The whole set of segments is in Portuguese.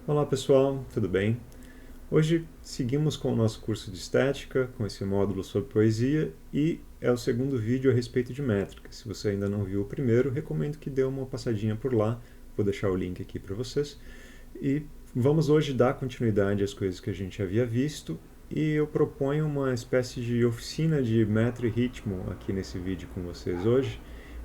Olá pessoal, tudo bem? Hoje seguimos com o nosso curso de estética, com esse módulo sobre poesia, e é o segundo vídeo a respeito de métrica. Se você ainda não viu o primeiro, recomendo que dê uma passadinha por lá, vou deixar o link aqui para vocês. E vamos hoje dar continuidade às coisas que a gente havia visto, e eu proponho uma espécie de oficina de metro e ritmo aqui nesse vídeo com vocês hoje,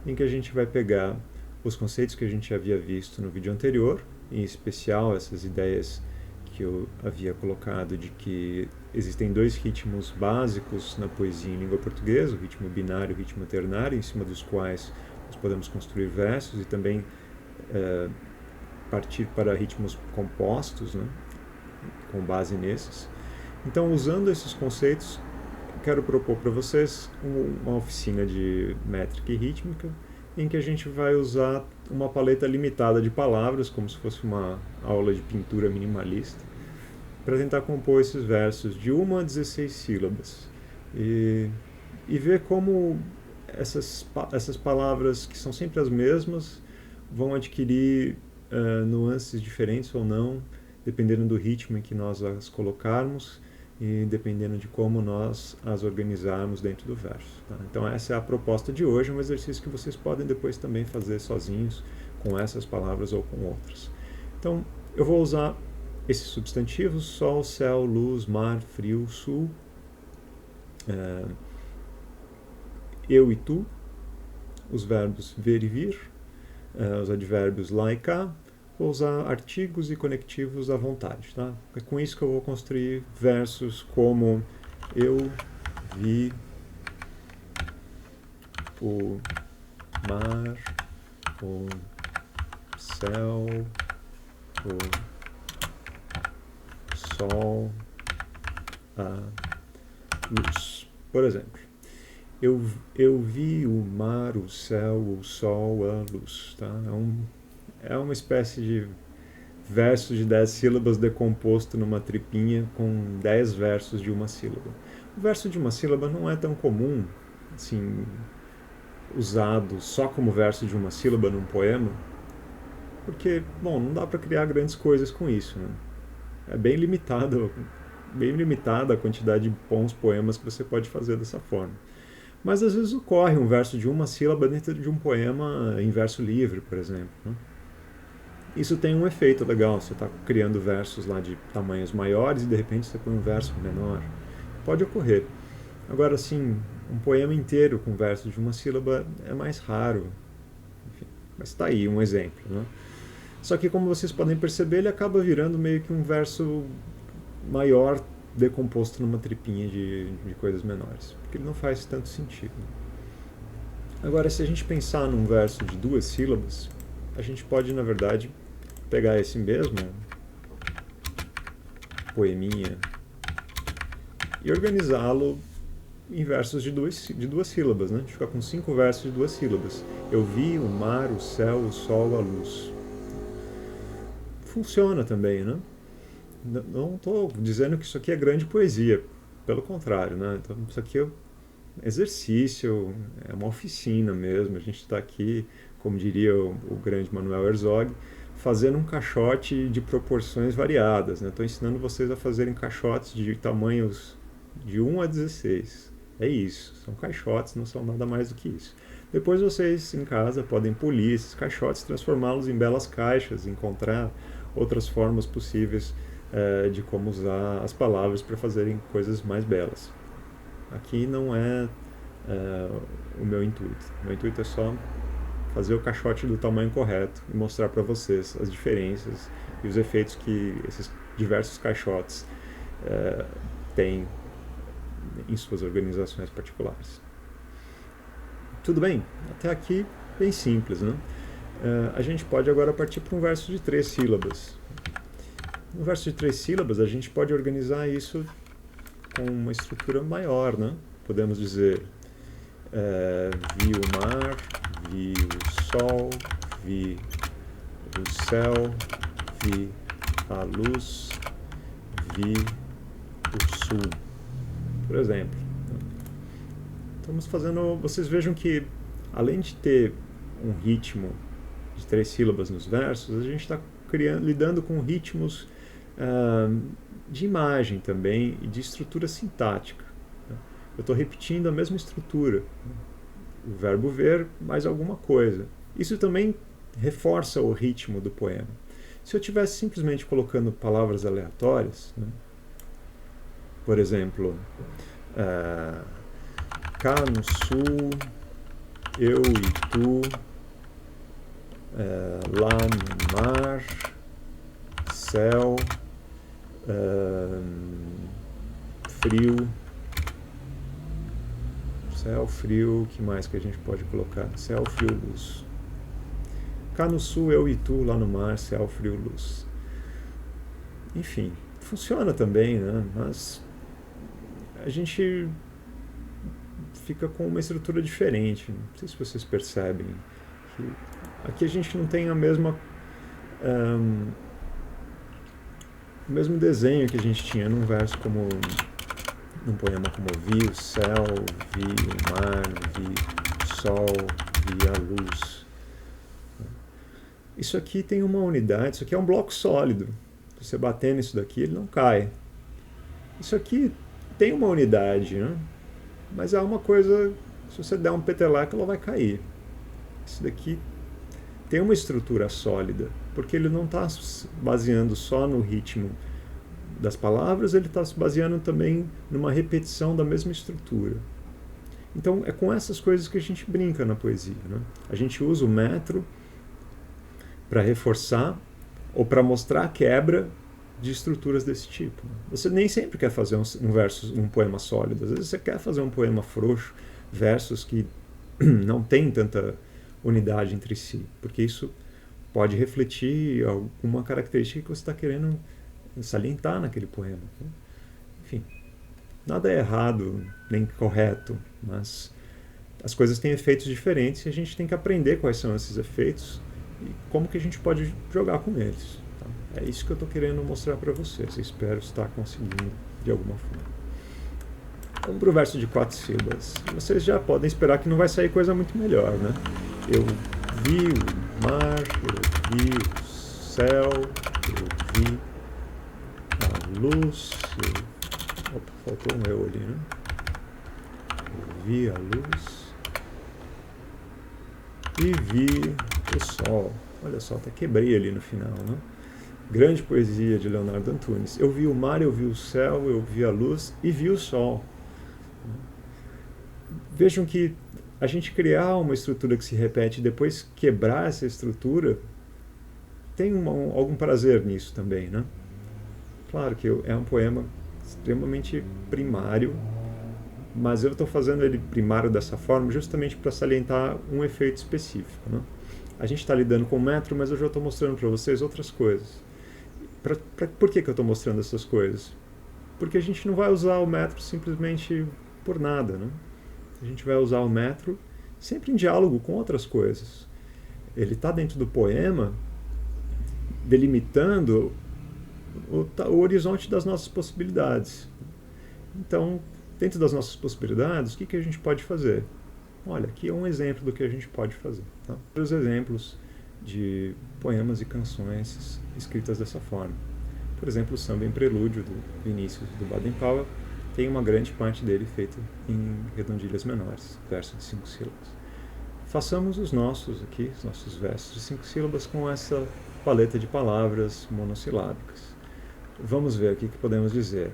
em que a gente vai pegar os conceitos que a gente havia visto no vídeo anterior, em especial essas ideias que eu havia colocado de que existem dois ritmos básicos na poesia em língua portuguesa, o ritmo binário e o ritmo ternário, em cima dos quais nós podemos construir versos e também partir para ritmos compostos, né, com base nesses. Então, usando esses conceitos, quero propor para vocês uma oficina de métrica e rítmica, em que a gente vai usar uma paleta limitada de palavras, como se fosse uma aula de pintura minimalista, para tentar compor esses versos de 1 a 16 sílabas. E ver como essas palavras, que são sempre as mesmas, vão adquirir nuances diferentes ou não, dependendo do ritmo em que nós as colocarmos e dependendo de como nós as organizarmos dentro do verso. Tá? Então essa é a proposta de hoje, um exercício que vocês podem depois também fazer sozinhos, com essas palavras ou com outras. Então eu vou usar esses substantivos: sol, céu, luz, mar, frio, sul, eu e tu, os verbos ver e vir, os advérbios lá e cá. Vou usar artigos e conectivos à vontade. Tá? É com isso que eu vou construir versos como: eu vi o mar, o céu, o sol, a luz. Por exemplo, eu vi o mar, o céu, o sol, a luz. Tá? É uma espécie de verso de 10 sílabas decomposto numa tripinha com 10 versos de uma sílaba. O verso de uma sílaba não é tão comum, assim, usado só como verso de uma sílaba num poema, porque, bom, não dá para criar grandes coisas com isso, né? É bem limitada a quantidade de bons poemas que você pode fazer dessa forma. Mas às vezes ocorre um verso de uma sílaba dentro de um poema em verso livre, por exemplo, né? Isso tem um efeito legal. Você está criando versos lá de tamanhos maiores e de repente você põe um verso menor. Pode ocorrer. Agora, sim, um poema inteiro com versos de uma sílaba é mais raro. Enfim, mas está aí um exemplo, né? Só que, como vocês podem perceber, ele acaba virando meio que um verso maior decomposto numa tripinha de coisas menores, porque ele não faz tanto sentido. Agora, se a gente pensar num verso de 2 sílabas, a gente pode, na verdade, pegar esse mesmo poeminha e organizá-lo em versos de duas sílabas, né? A gente fica com 5 versos de 2 sílabas. Eu vi o mar, o céu, o sol, a luz. Funciona também, né? Não estou dizendo que isso aqui é grande poesia, pelo contrário, né? Então, isso aqui é exercício, é uma oficina mesmo. A gente está aqui, como diria o grande Manuel Herzog, fazendo um caixote de proporções variadas. Estou ensinando vocês a fazerem caixotes de tamanhos de 1 a 16. É isso, são caixotes, não são nada mais do que isso. Depois vocês em casa podem polir esses caixotes, transformá-los em belas caixas, encontrar outras formas possíveis de como usar as palavras para fazerem coisas mais belas. Aqui não é o meu intuito. O meu intuito é só fazer o caixote do tamanho correto e mostrar para vocês as diferenças e os efeitos que esses diversos caixotes têm em suas organizações particulares. Tudo bem? Até aqui, bem simples, né? A gente pode agora partir para um verso de 3 sílabas. No verso de 3 sílabas, a gente pode organizar isso com uma estrutura maior, né? Podemos dizer: vi o mar, vi o sol, vi o céu, vi a luz, vi o sul, por exemplo. Estamos fazendo. Vocês vejam que, além de ter um ritmo de 3 sílabas nos versos, a gente está lidando com ritmos de imagem também e de estrutura sintática. Eu estou repetindo a mesma estrutura, o verbo ver mais alguma coisa. Isso também reforça o ritmo do poema. Se eu estivesse simplesmente colocando palavras aleatórias, né? Por exemplo, cá no sul, eu e tu, lá no mar, céu, frio. Céu, frio, o que mais que a gente pode colocar? Céu, frio, luz. Cá no sul, eu e tu, lá no mar, céu, frio, luz. Enfim, funciona também, né? Mas a gente fica com uma estrutura diferente. Não sei se vocês percebem. Que aqui a gente não tem a mesma... o mesmo desenho que a gente tinha num verso como... num poema como vi o céu, vi o mar, vi o sol, vi a luz. Isso aqui tem uma unidade, isso aqui é um bloco sólido. Se você bater nisso daqui, ele não cai. Isso aqui tem uma unidade, né? Mas é uma coisa, se você der um peteleco, ela vai cair. Isso daqui tem uma estrutura sólida, porque ele não está se baseando só no ritmo das palavras, ele está se baseando também numa repetição da mesma estrutura. Então é com essas coisas que a gente brinca na poesia, né? A gente usa o metro para reforçar ou para mostrar a quebra de estruturas desse tipo. Você nem sempre quer fazer um poema sólido, às vezes você quer fazer um poema frouxo, versos que não tem tanta unidade entre si, porque isso pode refletir alguma característica que você está querendo salientar naquele poema. Enfim, nada é errado nem correto, mas as coisas têm efeitos diferentes e a gente tem que aprender quais são esses efeitos e como que a gente pode jogar com eles. Tá? É isso que eu estou querendo mostrar para vocês. Eu espero estar conseguindo de alguma forma. Vamos para o verso de 4 sílabas. Vocês já podem esperar que não vai sair coisa muito melhor, né? Eu vi o mar, eu vi o céu, eu vi a luz. Opa, faltou um eu ali, né? Eu vi a luz e vi o sol. Olha só, até quebrei ali no final, né? Grande poesia de Leonardo Antunes. Eu vi o mar, eu vi o céu, eu vi a luz e vi o sol. Vejam que a gente criar uma estrutura que se repete e depois quebrar essa estrutura tem algum prazer nisso também, né? Claro que é um poema extremamente primário, mas eu estou fazendo ele primário dessa forma justamente para salientar um efeito específico, né? A gente está lidando com o metro, mas eu já estou mostrando para vocês outras coisas. Por que eu estou mostrando essas coisas? Porque a gente não vai usar o metro simplesmente por nada, né? A gente vai usar o metro sempre em diálogo com outras coisas. Ele está dentro do poema delimitando o horizonte das nossas possibilidades. Então, dentro das nossas possibilidades, o que a gente pode fazer? Olha, aqui é um exemplo do que a gente pode fazer. Tá? Os exemplos de poemas e canções escritas dessa forma. Por exemplo, o Samba em Prelúdio, do Vinícius do Baden-Powell, tem uma grande parte dele feita em redondilhas menores, versos de 5 sílabas. Façamos os nossos aqui, os nossos versos de 5 sílabas com essa paleta de palavras monossilábicas. Vamos ver aqui o que podemos dizer.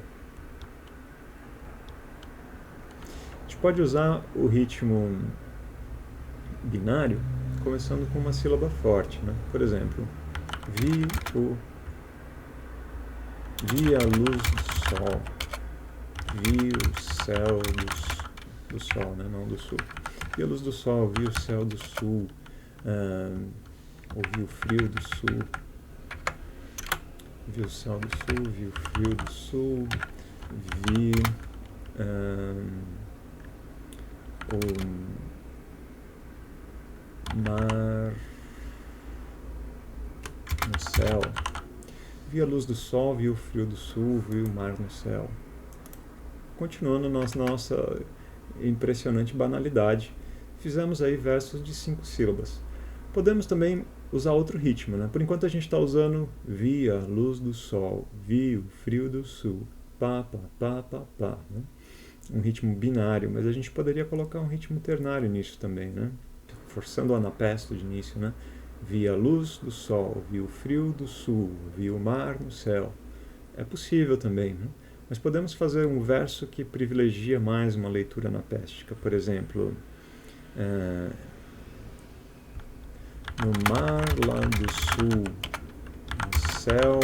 A gente pode usar o ritmo binário começando com uma sílaba forte, né? Por exemplo, vi a luz do sol, vi o céu do sol, né? Não do sul. Vi a luz do sol, vi o céu do sul, ouvi o frio do sul, vi o céu do sul, vi o frio do sul, vi o mar no céu, vi a luz do sol, vi o frio do sul, vi o mar no céu. Continuando nossa impressionante banalidade, fizemos aí versos de 5 sílabas. Podemos também usar outro ritmo, né? Por enquanto a gente está usando vi a luz do sol, vi o frio do sul, pá, pá, pá, pá, pá, né? Um ritmo binário, mas a gente poderia colocar um ritmo ternário nisso também, né? Forçando o anapesto de início, né? Vi a luz do sol, vi o frio do sul, vi o mar no céu. É possível também, né? Mas podemos fazer um verso que privilegia mais uma leitura anapéstica, por exemplo, no mar lá do sul, no céu,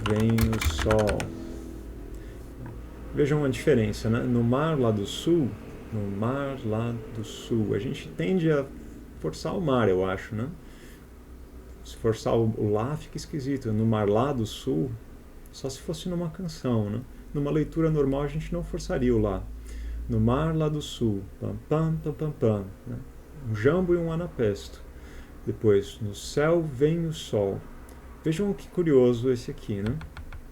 vem o sol. Vejam a diferença, né? No mar lá do sul, no mar lá do sul, a gente tende a forçar o mar, eu acho, né? Se forçar o lá fica esquisito. No mar lá do sul, só se fosse numa canção, né? Numa leitura normal a gente não forçaria o lá. No mar lá do sul, pam pam pam pam pam, né? Um jambo e um anapesto. Depois, no céu vem o sol. Vejam que curioso esse aqui, né?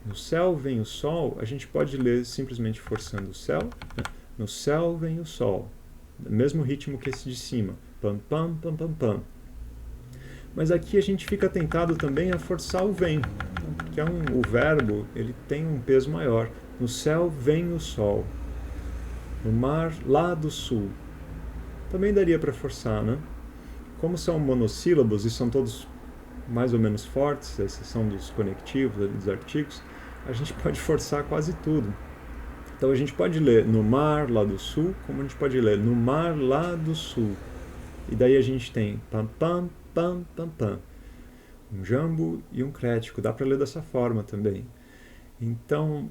No céu vem o sol, a gente pode ler simplesmente forçando o céu, né? No céu vem o sol. Mesmo ritmo que esse de cima. Pam pam pam pam pam. Mas aqui a gente fica tentado também a forçar o vem, que é o verbo, ele tem um peso maior. No céu vem o sol. No mar lá do sul. Também daria para forçar, né? Como são monossílabos e são todos mais ou menos fortes, a exceção dos conectivos, dos artigos, a gente pode forçar quase tudo. Então a gente pode ler no mar lá do sul, como a gente pode ler no mar lá do sul. E daí a gente tem pam pam pam pam pam. Um jambo e um crético. Dá para ler dessa forma também. Então,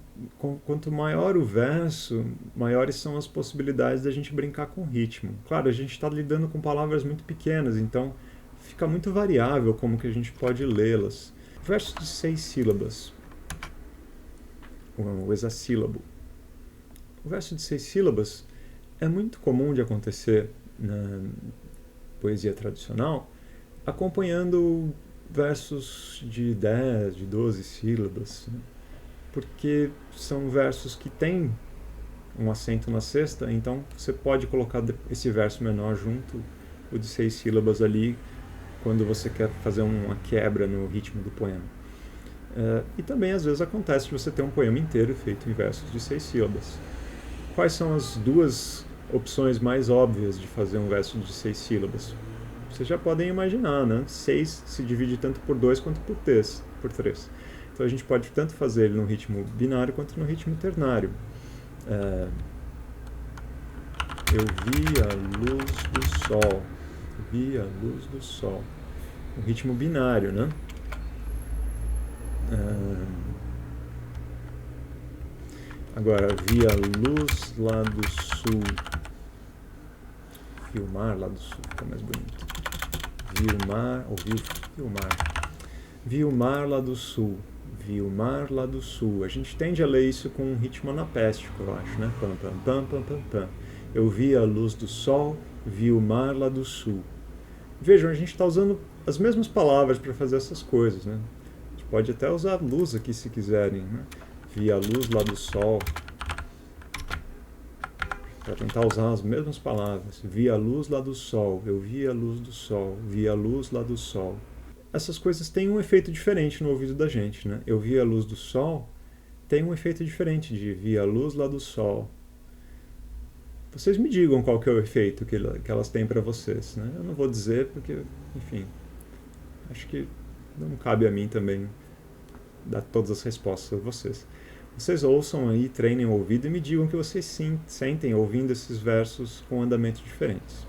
quanto maior o verso, maiores são as possibilidades da gente brincar com o ritmo. Claro, a gente está lidando com palavras muito pequenas, então fica muito variável como que a gente pode lê-las. Verso de 6 sílabas. O hexassílabo. O verso de 6 sílabas é muito comum de acontecer na poesia tradicional, acompanhando versos de 10, de 12 sílabas, né? Porque são versos que têm um acento na sexta, então você pode colocar esse verso menor junto, o de 6 sílabas ali, quando você quer fazer uma quebra no ritmo do poema. E também às vezes acontece de você ter um poema inteiro feito em versos de 6 sílabas. Quais são as duas opções mais óbvias de fazer um verso de 6 sílabas? Vocês já podem imaginar, né? 6 se divide tanto por 2 quanto por 3. Então a gente pode tanto fazer ele no ritmo binário quanto no ritmo ternário. Eu vi a luz do sol. Vi a luz do sol. O ritmo binário, né? Agora, vi a luz lá do sul. Vi o mar lá do sul, fica mais bonito. Vi o mar, ou vi o mar. Vi o mar lá do sul. Vi o mar lá do sul. A gente tende a ler isso com um ritmo anapéstico, eu acho, né? Pam, pam, pam, pam, pam, pam. Eu vi a luz do sol, vi o mar lá do sul. Vejam, a gente está usando as mesmas palavras para fazer essas coisas, né? A gente pode até usar luz aqui se quiserem, né? Vi a luz lá do sol. Para tentar usar as mesmas palavras. Vi a luz lá do sol, eu vi a luz do sol, vi a luz lá do sol. Essas coisas têm um efeito diferente no ouvido da gente, né? Eu vi a luz do sol tem um efeito diferente de vi a luz lá do sol. Vocês me digam qual que é o efeito que elas têm para vocês, né? Eu não vou dizer porque, enfim, acho que não cabe a mim também dar todas as respostas a vocês. Vocês ouçam aí, treinem o ouvido e me digam o que vocês sentem ouvindo esses versos com andamentos diferentes.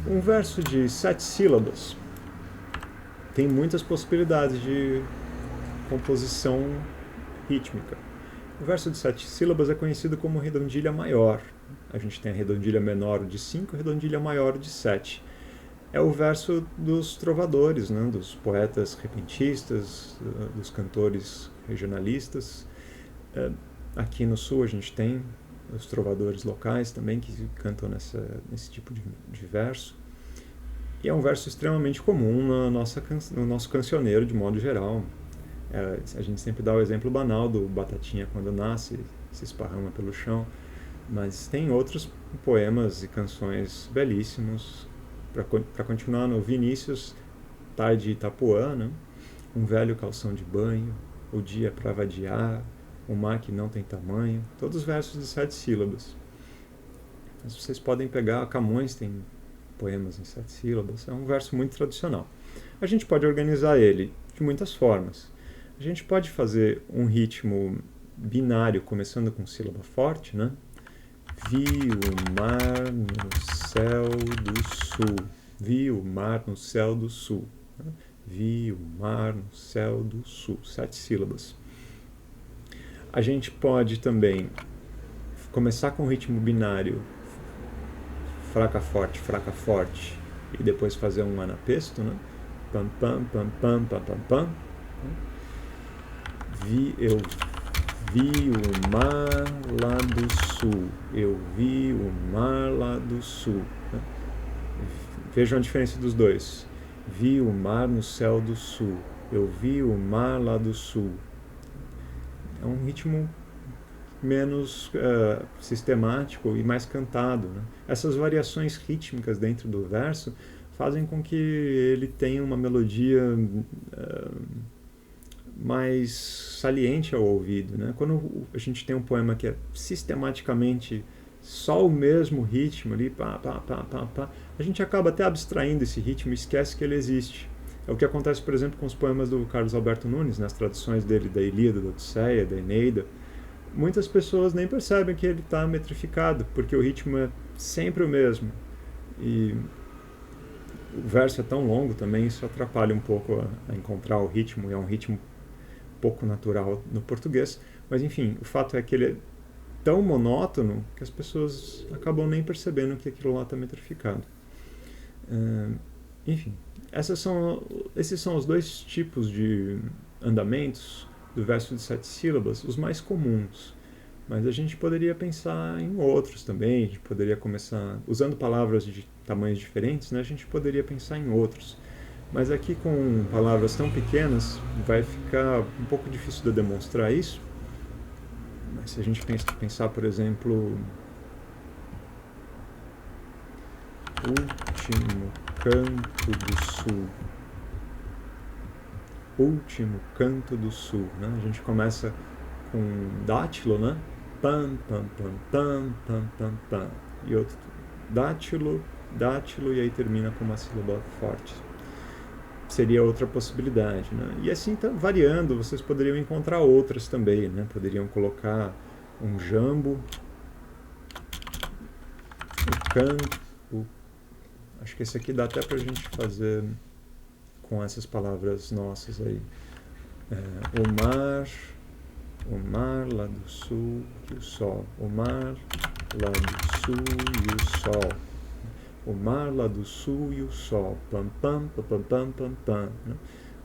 Um verso de 7 sílabas tem muitas possibilidades de composição rítmica. O verso de 7 sílabas é conhecido como redondilha maior. A gente tem a redondilha menor de 5 e a redondilha maior de 7. É o verso dos trovadores, né? Dos poetas repentistas, dos cantores regionalistas. Aqui no sul a gente tem os trovadores locais também que cantam nesse tipo de verso. E é um verso extremamente comum no nosso cancioneiro, de modo geral. A gente sempre dá o exemplo banal do Batatinha quando nasce, se esparrama pelo chão. Mas tem outros poemas e canções belíssimos. Para continuar no Vinícius, Tarde de Itapuã, né? Um velho calção de banho, o dia para vadiar, o mar que não tem tamanho. Todos versos de 7 sílabas. Mas vocês podem pegar, Camões tem poemas em 7 sílabas, é um verso muito tradicional. A gente pode organizar ele de muitas formas. A gente pode fazer um ritmo binário, começando com sílaba forte, né? Vi o mar no céu do sul. Vi o mar no céu do sul. Vi o mar no céu do sul. 7 sílabas. A gente pode também começar com o ritmo binário, fraca forte, e depois fazer um anapesto, né? Pam, pam, pam, pam, pam, pam, pam. Eu vi o mar lá do sul. Eu vi o mar lá do sul. Vejam a diferença dos dois. Vi o mar no céu do sul. Eu vi o mar lá do sul. É um ritmo menos sistemático e mais cantado, né? Essas variações rítmicas dentro do verso fazem com que ele tenha uma melodia mais saliente ao ouvido, né? Quando a gente tem um poema que é sistematicamente só o mesmo ritmo ali, pá, pá, pá, pá, pá, a gente acaba até abstraindo esse ritmo e esquece que ele existe. É o que acontece, por exemplo, com os poemas do Carlos Alberto Nunes, nas traduções dele da Ilíada, da Odisseia, da Eneida. Muitas pessoas nem percebem que ele está metrificado, porque o ritmo é sempre o mesmo. E o verso é tão longo também, isso atrapalha um pouco a encontrar o ritmo, e é um ritmo pouco natural no português. Mas enfim, o fato é que ele é tão monótono que as pessoas acabam nem percebendo que aquilo lá está metrificado. Enfim, esses são os dois tipos de andamentos do verso de 7 sílabas, os mais comuns. Mas a gente poderia pensar em outros também, a gente poderia começar, usando palavras de tamanhos diferentes, né, a gente poderia pensar em outros. Mas aqui com palavras tão pequenas vai ficar um pouco difícil de demonstrar isso. Mas se a gente pensar, por exemplo, último canto do sul. Último canto do sul, né? A gente começa com dátilo, né? Pam, pam, pam, pam, pam, pam, pam. E outro dátilo, dátilo, e aí termina com uma sílaba forte. Seria outra possibilidade, né? E assim tá variando, vocês poderiam encontrar outras também, né? Poderiam colocar um jambo, o canto. Acho que esse aqui dá até pra gente fazer com essas palavras nossas aí. O mar lá do sul e o sol. O mar lá do sul e o sol. O mar lá do sul e o sol. Pam, pam, pam, pam, pam, pam, pam.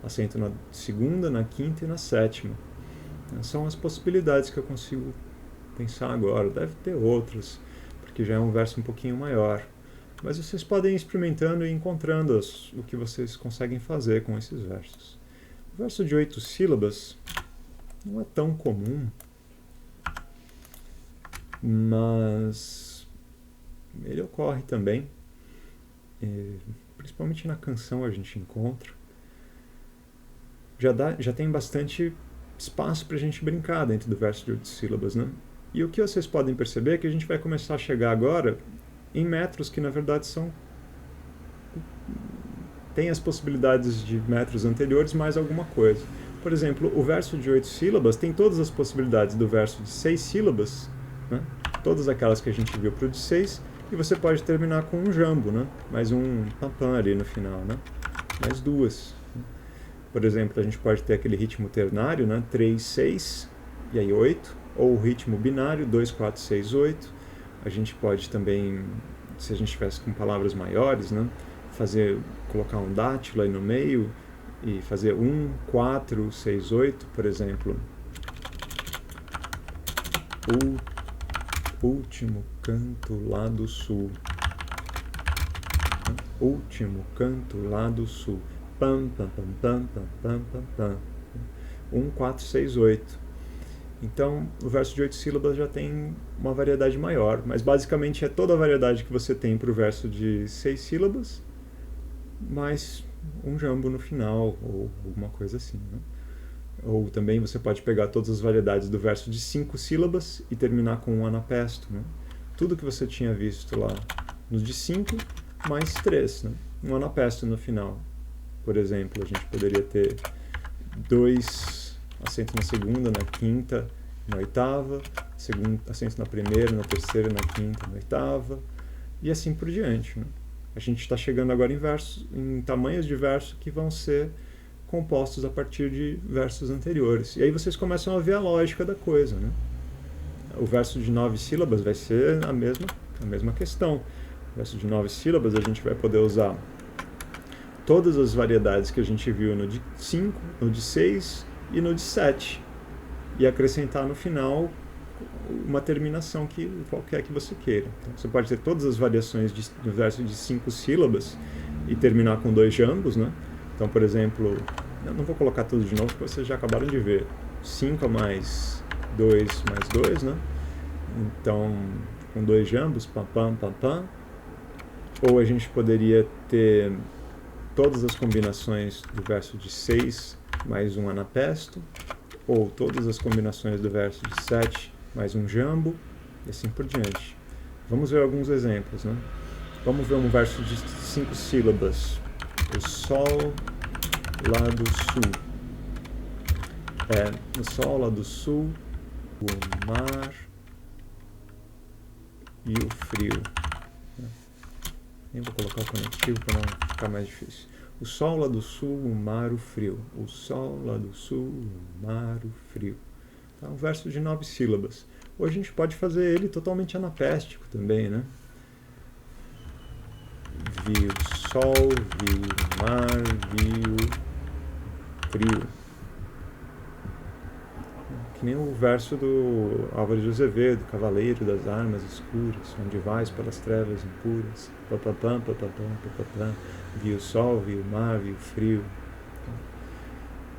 Acento na segunda, na quinta e na sétima. São as possibilidades que eu consigo pensar agora. Deve ter outras, porque já é um verso um pouquinho maior. Mas vocês podem ir experimentando e encontrando o que vocês conseguem fazer com esses versos. O verso de 8 sílabas não é tão comum, mas ele ocorre também. Principalmente na canção a gente encontra. Já tem bastante espaço para a gente brincar dentro do verso de 8 sílabas, né? E o que vocês podem perceber é que a gente vai começar a chegar agora em metros que na verdade tem as possibilidades de metros anteriores mais alguma coisa. Por exemplo, o verso de 8 sílabas tem todas as possibilidades do verso de 6 sílabas, né? Todas aquelas que a gente viu para o de 6, e você pode terminar com um jambo, né? Mais um pam ali no final, né? Mais duas. Por exemplo, a gente pode ter aquele ritmo ternário, né? 3, 6 e aí 8, ou o ritmo binário 2, 4, 6, 8. A gente pode também, se a gente tivesse com palavras maiores, né, colocar um dátilo aí no meio e fazer 1, 4, 6, 8, por exemplo. O último canto lá do sul. Último canto lá do sul. Pam, pam, pam, pam, pam, pam, pam, pam. 1, 4, 6, 8. Então, o verso de 8 sílabas já tem uma variedade maior, mas basicamente é toda a variedade que você tem para o verso de 6 sílabas, mais um jambo no final, ou alguma coisa assim, né? Ou também você pode pegar todas as variedades do verso de 5 sílabas e terminar com um anapesto, né? Tudo que você tinha visto lá nos de 5, mais 3, né? Um anapesto no final. Por exemplo, a gente poderia ter 2 acentos na segunda, na quinta, na oitava, acento na primeira, na terceira, na quinta, na oitava, e assim por diante, né? A gente está chegando agora em tamanhos de verso que vão ser compostos a partir de versos anteriores. E aí vocês começam a ver a lógica da coisa, né? O verso de 9 sílabas vai ser a mesma questão. O verso de 9 sílabas a gente vai poder usar todas as variedades que a gente viu no de 5, no de 6 e no de 7. E acrescentar no final uma terminação qualquer que você queira. Então, você pode ter todas as variações do verso de 5 sílabas e terminar com 2 jambos, né? Então, por exemplo, eu não vou colocar tudo de novo porque vocês já acabaram de ver. 5 mais 2 mais 2, né? Então, com 2 jambos, pam, pam, pam, pam. Ou a gente poderia ter todas as combinações do verso de 6 mais um anapesto, ou todas as combinações do verso de 7 mais um jambo, e assim por diante. Vamos ver alguns exemplos, né? Vamos ver um verso de 5 sílabas. O sol lá do sul. O sol lá do sul, o mar e o frio. Nem vou colocar o conectivo para não ficar mais difícil. O sol lá do sul, o mar, o frio. O sol lá do sul, o mar, o frio. Tá? Um verso de 9 sílabas. Ou a gente pode fazer ele totalmente anapéstico também, né? Vi o sol, vi o mar, vi o frio. Que nem o verso do Álvaro de Azevedo, Cavaleiro das Armas Escuras, onde vais pelas trevas impuras, papapam, papapam, papapam, vi o sol, vi o mar, vi o frio.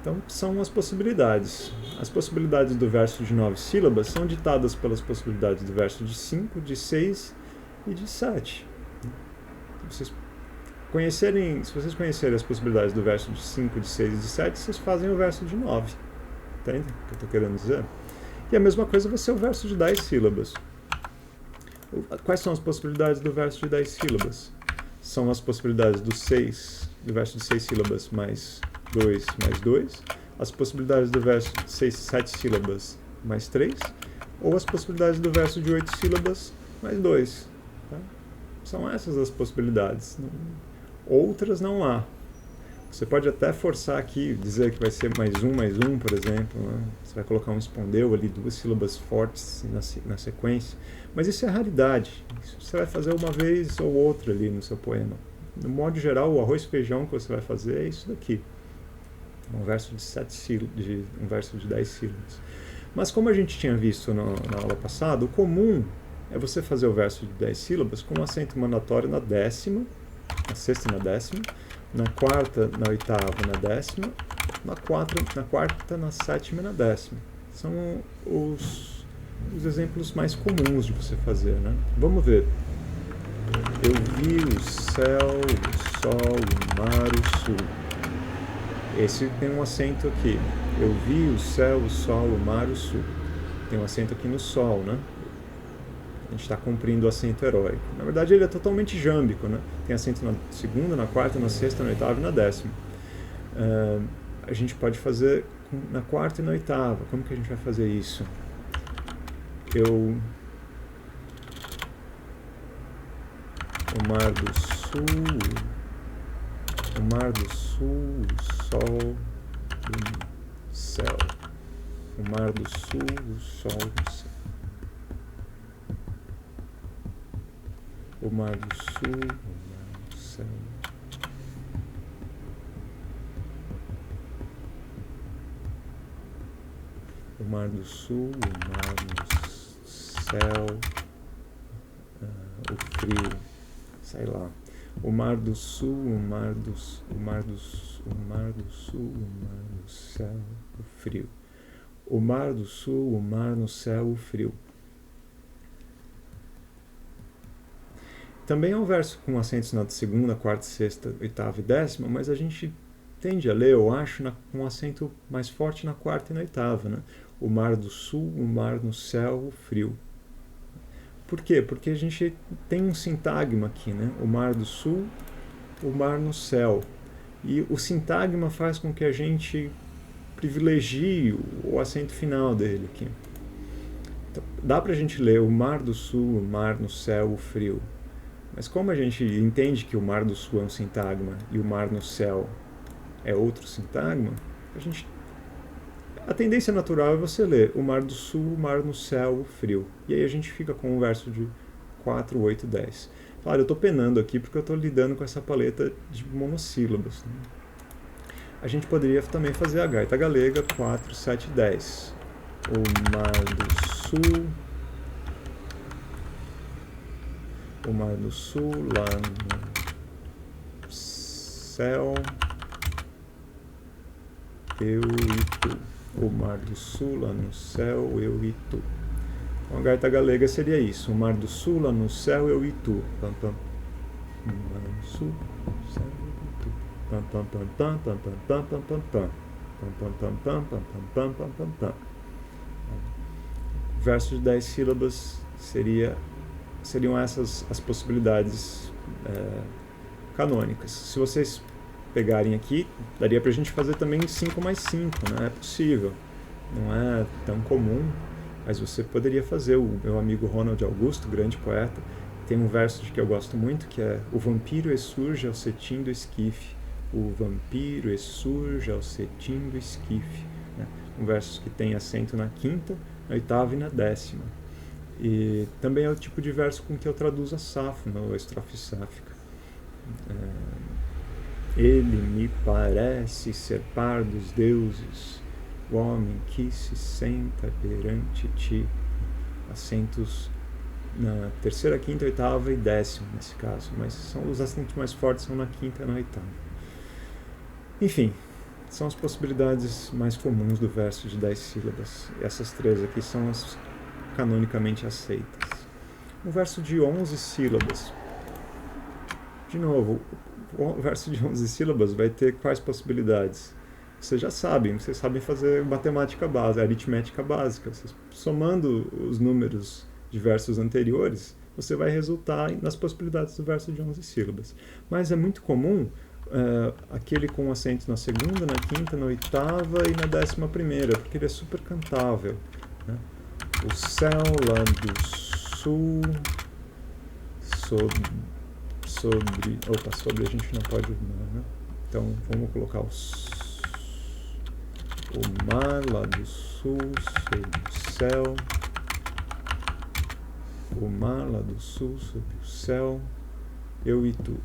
Então, são as possibilidades. As possibilidades do verso de 9 sílabas são ditadas pelas possibilidades do verso de 5, de 6 e de 7. Se vocês conhecerem as possibilidades do verso de 5, de 6 e de 7, vocês fazem o verso de 9. Entende o que eu estou querendo dizer? E a mesma coisa vai ser o verso de 10 sílabas. Quais são as possibilidades do verso de 10 sílabas? São as possibilidades do verso de 6 sílabas mais 2 mais 2, as possibilidades do verso de 7 sílabas mais 3, ou as possibilidades do verso de 8 sílabas mais 2. Tá? São essas as possibilidades. Outras não há. Você pode até forçar aqui, dizer que vai ser mais um, por exemplo. Né? Você vai colocar um espondeu ali, 2 sílabas fortes na sequência. Mas isso é raridade. Isso você vai fazer uma vez ou outra ali no seu poema. No modo geral, o arroz e feijão que você vai fazer é isso daqui. Um verso de 7 sílabas, um verso de 10 sílabas. Mas como a gente tinha visto na aula passada, o comum é você fazer o verso de 10 sílabas com um acento mandatório na décima, na sexta e na décima, na quarta, na oitava, na décima, na quarta, na sétima e na décima. São os exemplos mais comuns de você fazer, né? Vamos ver. Eu vi o céu, o sol, o mar, o sul. Esse tem um acento aqui. Eu vi o céu, o sol, o mar, o sul. Tem um acento aqui no sol, né? A gente está cumprindo o acento heróico. Na verdade, ele é totalmente jâmbico, né? Tem acento na segunda, na quarta, na sexta, na oitava e na décima. A gente pode fazer na quarta e na oitava. Como que a gente vai fazer isso? O mar do sul, o sol, o céu. O mar do sul, o sol, o céu. O mar do sul, o mar do céu. O mar do sul, o mar do céu, o frio, sei lá. O mar do sul, o mar do sul, o mar do céu, o frio. o mar do sul, o mar no céu, o frio. Também é um verso com acentos na segunda, quarta, sexta, oitava e décima, mas a gente tende a ler, eu acho, com um acento mais forte na quarta e na oitava, né? O mar do sul, o mar no céu, o frio. Por quê? Porque a gente tem um sintagma aqui, né? O mar do sul, o mar no céu. E o sintagma faz com que a gente privilegie o acento final dele aqui. Então, dá pra gente ler o mar do sul, o mar no céu, o frio. Mas como a gente entende que o mar do sul é um sintagma e o mar no céu é outro sintagma, a tendência natural é você ler o mar do sul, o mar no céu, o frio. E aí a gente fica com um verso de 4, 8, 10. Claro, eu estou penando aqui porque eu estou lidando com essa paleta de monossílabos, né? A gente poderia também fazer a gaita galega 4, 7, 10. O mar do sul, o mar do sul, lá no céu, eu e tu. O mar do sul, lá no céu, eu e tu. Então a gaita galega seria isso. O mar do sul, lá no céu, eu e tu. Pam, pam. O mar do sul, céu, eu e tu. Pam, pam, pam, pam, pam, pam, pam, pam, pam. Pam, pam, pam, pam, pam, pam, pam, pam, pam. Verso de 10 sílabas seriam essas as possibilidades canônicas. Se vocês pegarem aqui, daria pra gente fazer também 5 mais 5, né? É possível. Não é tão comum, mas você poderia fazer. O meu amigo Ronald Augusto, grande poeta, tem um verso que eu gosto muito, que é: o vampiro essurge ao cetim do esquife. O vampiro essurge ao cetim do esquife. Né? Um verso que tem acento na quinta, na oitava e na décima. E também é o tipo de verso com que eu traduzo a Safo, a estrofe sáfica. Ele me parece ser par dos deuses, o homem que se senta perante ti. Acentos na terceira, quinta, oitava e décima nesse caso, mas os acentos mais fortes são na quinta e na oitava. Enfim, são as possibilidades mais comuns do verso de 10 sílabas. Essas três aqui são as canonicamente aceitas. O verso de 11 sílabas. De novo, o verso de 11 sílabas vai ter quais possibilidades? Vocês já sabem, vocês sabem fazer matemática básica, aritmética básica. Vocês, somando os números de versos anteriores, você vai resultar nas possibilidades do verso de 11 sílabas. Mas é muito comum aquele com acento na segunda, na quinta, na oitava e na 11ª, porque ele é super cantável, né? O céu lá do sul, sobre a gente não pode, né? Então vamos colocar o mar lá do sul sobre o céu, o mar lá do sul sobre o céu, eu e tu.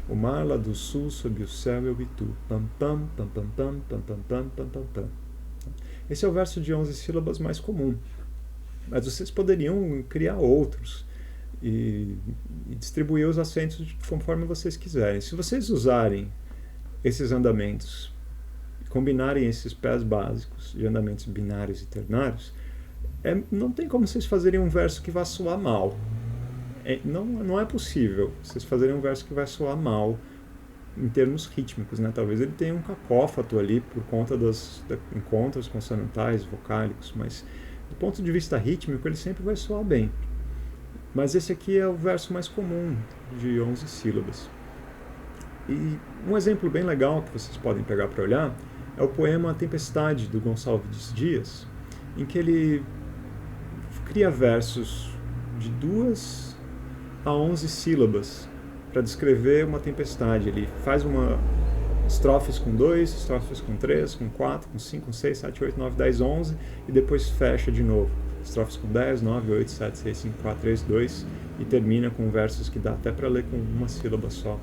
O mar lá do sul sobre o céu, eu e tu. Pam, pam, pam, pam, pam, pam, pam, pam, pam, pam, pam. Esse é o verso de 11 sílabas mais comum. Mas vocês poderiam criar outros e distribuir os acentos conforme vocês quiserem. Se vocês usarem esses andamentos, combinarem esses pés básicos de andamentos binários e ternários, não tem como vocês fazerem um verso que vá soar mal. Não é possível vocês fazerem um verso que vai soar mal em termos rítmicos, né? Talvez ele tenha um cacófato ali por conta dos encontros consonantais, vocálicos, mas do ponto de vista rítmico ele sempre vai soar bem. Mas esse aqui é o verso mais comum de 11 sílabas. E um exemplo bem legal que vocês podem pegar para olhar é o poema A Tempestade, do Gonçalves Dias, em que ele cria versos de 2 a 11 sílabas para descrever uma tempestade. Ele faz estrofes com 2, estrofes com 3, com 4, com 5, com 6, 7, 8, 9, 10, 11 e depois fecha de novo. Estrofes com 10, 9, 8, 7, 6, 5, 4, 3, 2 e termina com versos que dá até para ler com uma sílaba só,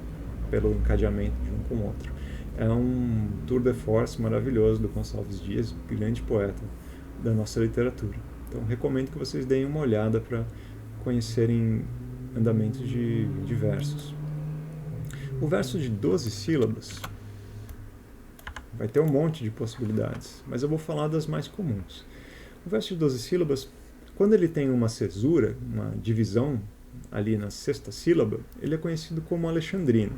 pelo encadeamento de um com o outro. É um tour de force maravilhoso do Gonçalves Dias, grande poeta da nossa literatura. Então recomendo que vocês deem uma olhada para conhecerem andamentos de versos. O verso de 12 sílabas Vai ter um monte de possibilidades, mas eu vou falar das mais comuns. O verso de 12 sílabas, quando ele tem uma cesura, uma divisão ali na sexta sílaba, ele é conhecido como alexandrino.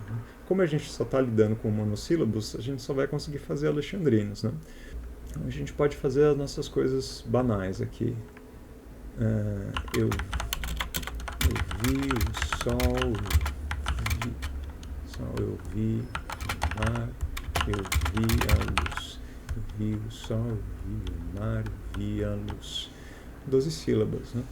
Como a gente só está lidando com monossílabos, a gente só vai conseguir fazer alexandrinos, né? Então a gente pode fazer as nossas coisas banais aqui. Eu vi o sol, eu vi o mar, eu vi a luz. Eu vi o sol, eu vi o mar, eu vi a luz. 12 sílabas, né?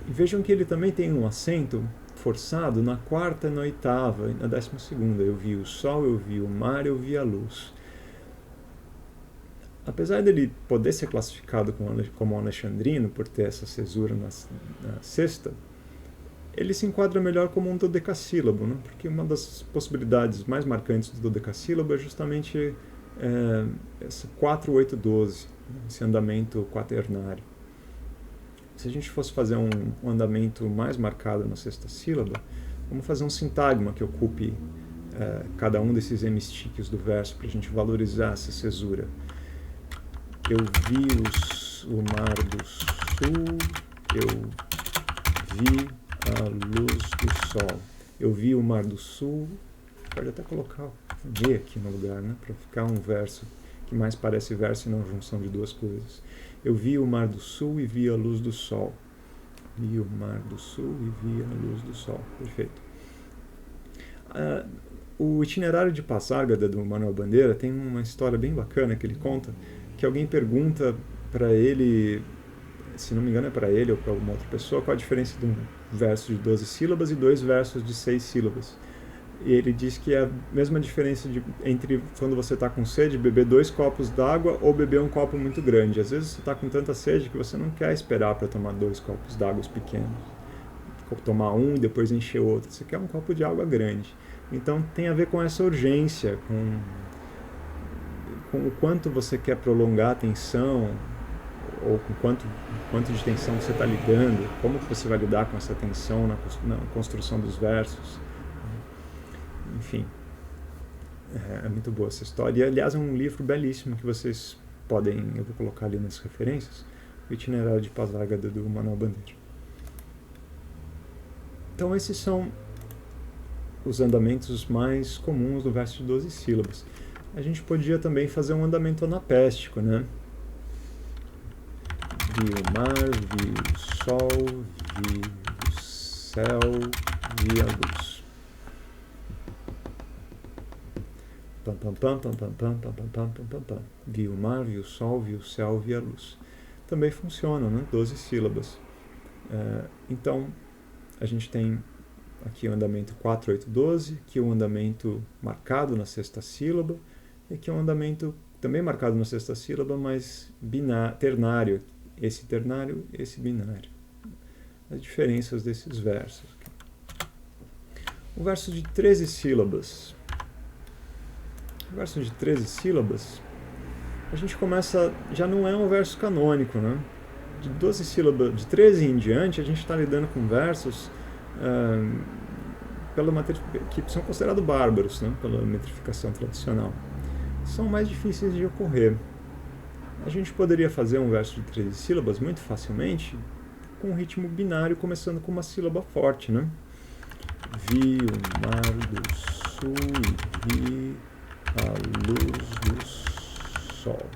E vejam que ele também tem um acento forçado na quarta, na oitava e na 12ª. Eu vi o sol, eu vi o mar, eu vi a luz. Apesar dele poder ser classificado como alexandrino, por ter essa cesura na sexta, ele se enquadra melhor como um dodecassílabo, né? Porque uma das possibilidades mais marcantes do dodecassílabo é justamente essa 4, 8, 12, esse andamento quaternário. Se a gente fosse fazer um andamento mais marcado na sexta sílaba, vamos fazer um sintagma que ocupe cada um desses hemistíquios do verso para a gente valorizar essa cesura. Eu vi o mar do sul, eu vi a luz do sol. Eu vi o mar do sul, pode até colocar o V aqui no lugar, né, para ficar um verso que mais parece verso e não junção de duas coisas. Eu vi o mar do sul e vi a luz do sol. Vi o mar do sul e vi a luz do sol. Perfeito. O itinerário de Passárgada do Manuel Bandeira tem uma história bem bacana que ele conta, que alguém pergunta para ele, se não me engano é para ele ou para alguma outra pessoa, qual a diferença de um verso de 12 sílabas e 2 versos de 6 sílabas. E ele diz que é a mesma diferença entre quando você está com sede, beber 2 copos d'água ou beber um copo muito grande. Às vezes você está com tanta sede que você não quer esperar para tomar 2 copos d'água pequenos. Tomar um e depois encher outro. Você quer um copo de água grande. Então tem a ver com essa urgência, com o quanto você quer prolongar a tensão, ou com quanto de tensão você está lidando, como você vai lidar com essa tensão na construção dos versos. Enfim, é muito boa essa história. E, aliás, é um livro belíssimo que vocês podem, eu vou colocar ali nas referências, o Itinerário de Passárgada do Manuel Bandeira. Então, esses são os andamentos mais comuns do verso de 12 sílabas. A gente podia também fazer um andamento anapéstico, né? Vi o mar, vi o sol, vi o céu, vi a luz. Pam, pam, pam, pam, pam, pam, pam, pam, pam, pam, pam. Vi o mar, vi o sol, vi o céu, vi a luz. Também funciona, né? 12 sílabas. Então, a gente tem aqui o andamento 4, 8, 12, aqui o andamento marcado na sexta sílaba, e aqui o andamento também marcado na sexta sílaba, mas ternário. Esse ternário, esse binário. As diferenças desses versos. O verso de 13 sílabas. O verso de 13 sílabas, a gente começa, já não é um verso canônico, né? De 12 sílabas, de 13 em diante, a gente está lidando com versos que são considerados bárbaros, né? Pela metrificação tradicional. São mais difíceis de ocorrer. A gente poderia fazer um verso de 13 sílabas muito facilmente com um ritmo binário, começando com uma sílaba forte, né? Vi o mar do sul e vi a luz do sol.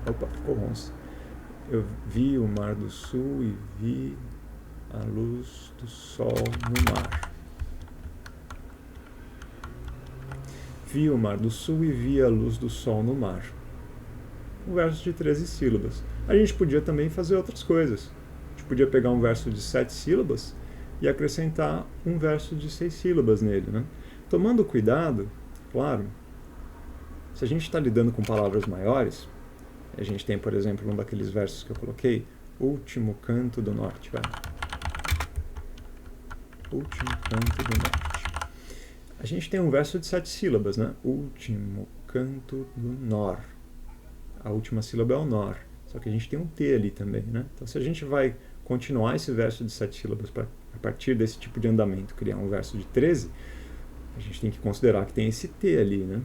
Opa, ficou ronça. Eu vi o mar do sul e vi a luz do sol no mar. Vi o mar do sul e vi a luz do sol no mar. Um verso de 13 sílabas. A gente podia também fazer outras coisas. A gente podia pegar um verso de 7 sílabas e acrescentar um verso de 6 sílabas nele, né? Tomando cuidado, claro, se a gente está lidando com palavras maiores, a gente tem, por exemplo, um daqueles versos que eu coloquei, último canto do norte, vai. Último canto do norte. A gente tem um verso de 7 sílabas, né? Último canto do nor. A última sílaba é o nor, só que a gente tem um T ali também, né? Então, se a gente vai continuar esse verso de 7 sílabas a partir desse tipo de andamento, criar um verso de 13, A gente tem que considerar que tem esse T ali, né?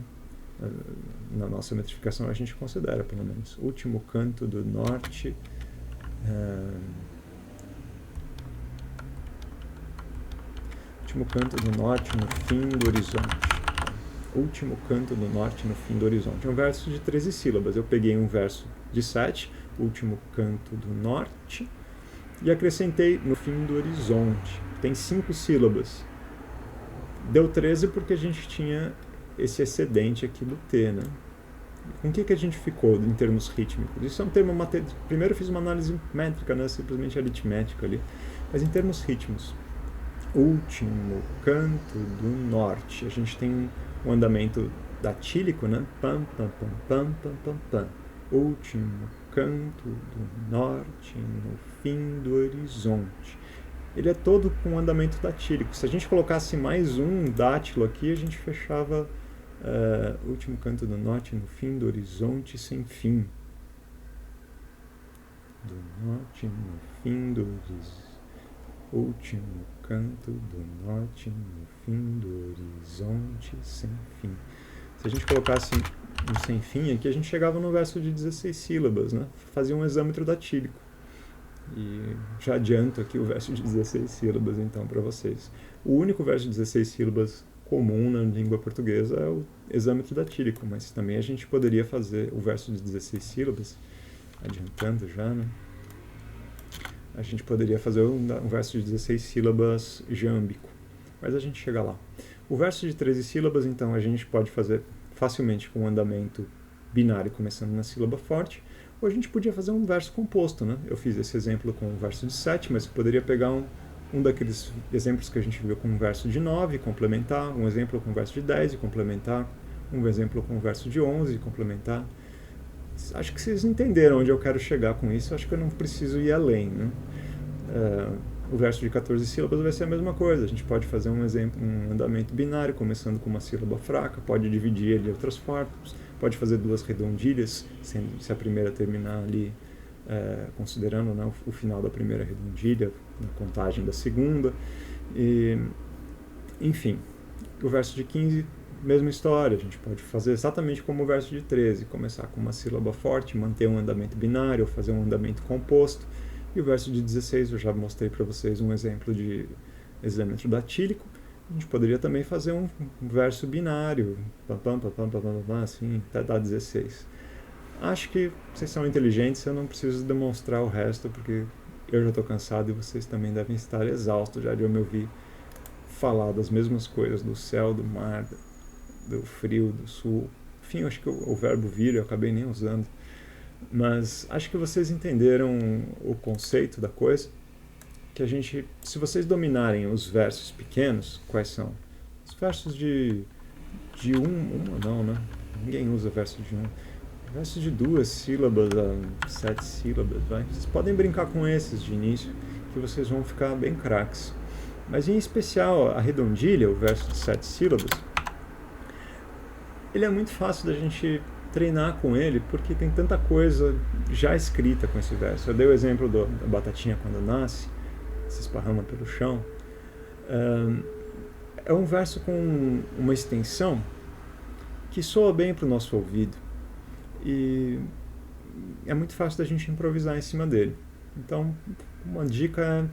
Na nossa metrificação a gente considera, pelo menos. Último canto do norte. Último canto do norte no fim do horizonte. Último canto do norte no fim do horizonte. É um verso de 13 sílabas. Eu peguei um verso de 7, último canto do norte, e acrescentei no fim do horizonte. Tem 5 sílabas. Deu 13 porque a gente tinha esse excedente aqui do T, né? Com o que a gente ficou em termos rítmicos? Isso é um termo matemático. Primeiro eu fiz uma análise métrica, né? Simplesmente aritmética ali. Mas em termos rítmicos, último canto do norte. A gente tem um andamento datílico, né? Pam, pam, pam, pam, pam, pam, pam. Último canto do norte no fim do horizonte. Ele é todo com andamento datílico. Se a gente colocasse mais um dátilo aqui, a gente fechava último canto do norte no fim do horizonte sem fim. Do norte no fim do horizonte. Último canto do norte no fim do horizonte sem fim. Se a gente colocasse um sem fim aqui, a gente chegava no verso de 16 sílabas, né? Fazia um hexâmetro datílico. E já adianto aqui o verso de 16 sílabas, então, para vocês. O único verso de 16 sílabas comum na língua portuguesa é o hexâmetro datílico, mas também a gente poderia fazer o verso de 16 sílabas, adiantando já, né? A gente poderia fazer um verso de 16 sílabas jâmbico, mas a gente chega lá. O verso de 13 sílabas, então, a gente pode fazer facilmente com um andamento binário começando na sílaba forte, ou a gente podia fazer um verso composto, né? Eu fiz esse exemplo com o verso de 7, mas eu poderia pegar um daqueles exemplos que a gente viu com um verso de 9 e complementar, um exemplo com um verso de 10 e complementar, um exemplo com um verso de 11 e complementar. Acho que vocês entenderam onde eu quero chegar com isso, acho que eu não preciso ir além, né? O verso de 14 sílabas vai ser a mesma coisa. A gente pode fazer um andamento binário, começando com uma sílaba fraca, pode dividir ele em outras formas, pode fazer duas redondilhas, se a primeira terminar ali, considerando, né, o final da primeira redondilha, na contagem da segunda. Enfim, o verso de 15, mesma história. A gente pode fazer exatamente como o verso de 13, começar com uma sílaba forte, manter um andamento binário, ou fazer um andamento composto. E o verso de 16, eu já mostrei para vocês um exemplo de hexâmetro datílico. A gente poderia também fazer um verso binário, assim, até dar 16. Acho que vocês são inteligentes, eu não preciso demonstrar o resto, porque eu já estou cansado e vocês também devem estar exaustos já de eu me ouvir falar das mesmas coisas, do céu, do mar, do frio, do sul. Enfim, acho que o verbo vir eu acabei nem usando. Mas acho que vocês entenderam o conceito da coisa, que a gente, se vocês dominarem os versos pequenos, quais são? Os versos de não, né? Ninguém usa verso de versos de 2 sílabas a 7 sílabas, vai. Vocês podem brincar com esses de início, que vocês vão ficar bem craques. Mas em especial a redondilha, o verso de 7 sílabas, ele é muito fácil da gente treinar com ele, porque tem tanta coisa já escrita com esse verso. Eu dei o exemplo da batatinha quando nasce, se esparrama pelo chão. É um verso com uma extensão que soa bem para o nosso ouvido. E é muito fácil da gente improvisar em cima dele. Então, uma dica é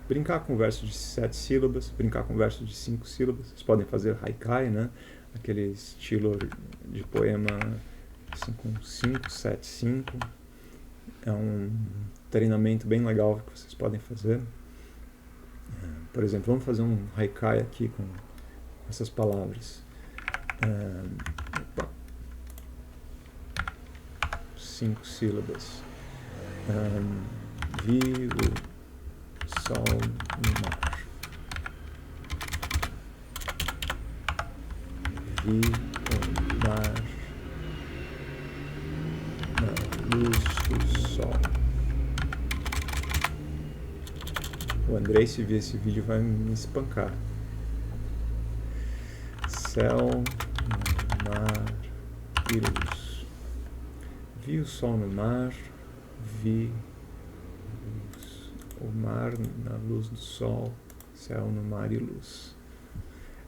brincar com verso de 7 sílabas, brincar com verso de 5 sílabas. Vocês podem fazer haikai, né? Aquele estilo de poema assim, com 5, 7, 5. É um treinamento bem legal que vocês podem fazer. Por exemplo, vamos fazer um haikai aqui com essas palavras. 5 sílabas. Vi o sol no mar. Vi o mar na luz do sol. O Andrei, se ver esse vídeo, vai me espancar. Céu, mar e luz. Vi o sol no mar, vi o mar na luz do sol, céu no mar e luz.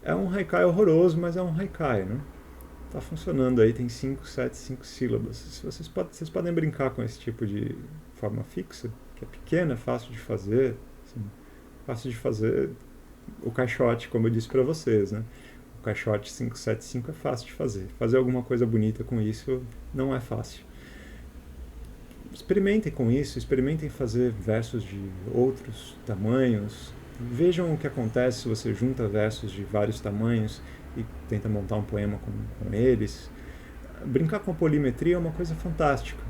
É um haikai horroroso, mas é um haikai, né? Tá funcionando aí, tem 5, 7, 5 sílabas. Se vocês podem brincar com esse tipo de forma fixa, que é pequena, fácil de fazer, assim, fácil de fazer o caixote, como eu disse para vocês, né? O caixote 575 é fácil de fazer. Fazer alguma coisa bonita com isso não é fácil. Experimentem com isso, experimentem fazer versos de outros tamanhos. Vejam o que acontece se você junta versos de vários tamanhos e tenta montar um poema com eles. Brincar com a polimetria é uma coisa fantástica.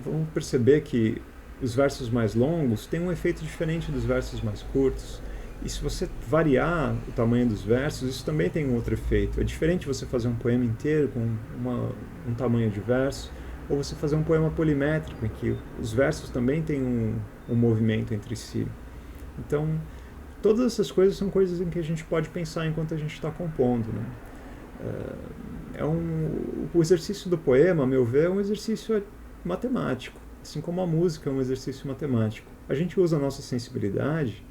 Vão perceber que os versos mais longos têm um efeito diferente dos versos mais curtos. E se você variar o tamanho dos versos, isso também tem um outro efeito. É diferente você fazer um poema inteiro com um tamanho de verso, ou você fazer um poema polimétrico, em que os versos também têm um movimento entre si. Então, todas essas coisas são coisas em que a gente pode pensar enquanto a gente está compondo, né? O exercício do poema, a meu ver, é um exercício matemático, assim como a música é um exercício matemático. A gente usa a nossa sensibilidade,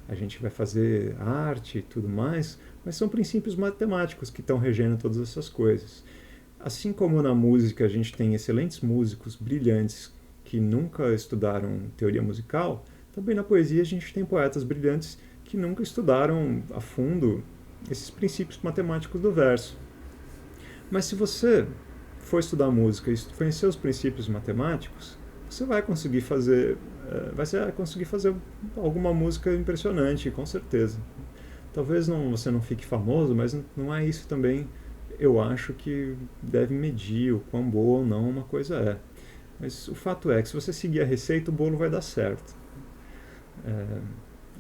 a gente vai fazer arte e tudo mais, mas são princípios matemáticos que estão regendo todas essas coisas. Assim como na música a gente tem excelentes músicos brilhantes que nunca estudaram teoria musical, também na poesia a gente tem poetas brilhantes que nunca estudaram a fundo esses princípios matemáticos do verso. Mas se você for estudar música e conhecer os princípios matemáticos, você vai conseguir fazer alguma música impressionante, com certeza. Talvez você não fique famoso, mas não é isso também, eu acho, que deve medir o quão boa ou não uma coisa é. Mas o fato é que se você seguir a receita, o bolo vai dar certo.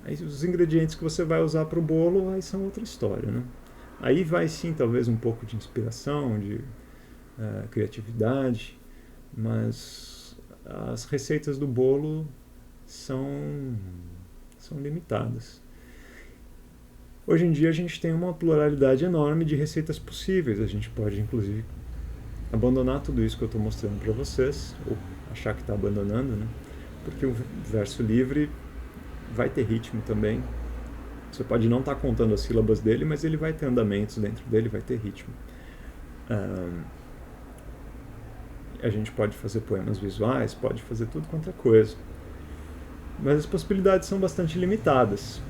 Aí os ingredientes que você vai usar para o bolo, aí são outra história, né? Aí vai sim, talvez um pouco de inspiração, de criatividade, mas as receitas do bolo são limitadas. Hoje em dia a gente tem uma pluralidade enorme de receitas possíveis. A gente pode, inclusive, abandonar tudo isso que eu estou mostrando para vocês, ou achar que está abandonando, né? Porque o verso livre vai ter ritmo também. Você pode não estar contando as sílabas dele, mas ele vai ter andamentos dentro dele, vai ter ritmo. A gente pode fazer poemas visuais, pode fazer tudo quanto é coisa. Mas as possibilidades são bastante limitadas.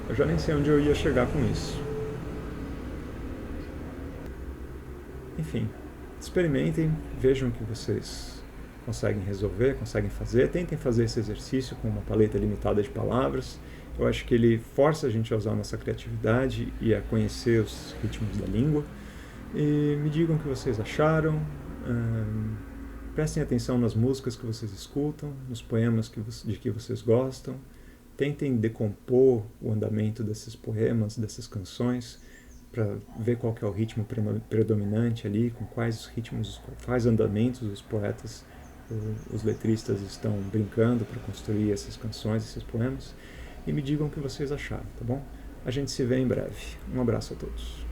Eu já nem sei onde eu ia chegar com isso. Enfim, experimentem, vejam o que vocês conseguem resolver, conseguem fazer. Tentem fazer esse exercício com uma paleta limitada de palavras. Eu acho que ele força a gente a usar a nossa criatividade e a conhecer os ritmos da língua. E me digam o que vocês acharam. Prestem atenção nas músicas que vocês escutam, nos poemas de que vocês gostam. Tentem decompor o andamento desses poemas, dessas canções, para ver qual que é o ritmo predominante ali, com quais ritmos, quais andamentos os poetas, os letristas estão brincando para construir essas canções, esses poemas. E me digam o que vocês acharam, tá bom? A gente se vê em breve. Um abraço a todos.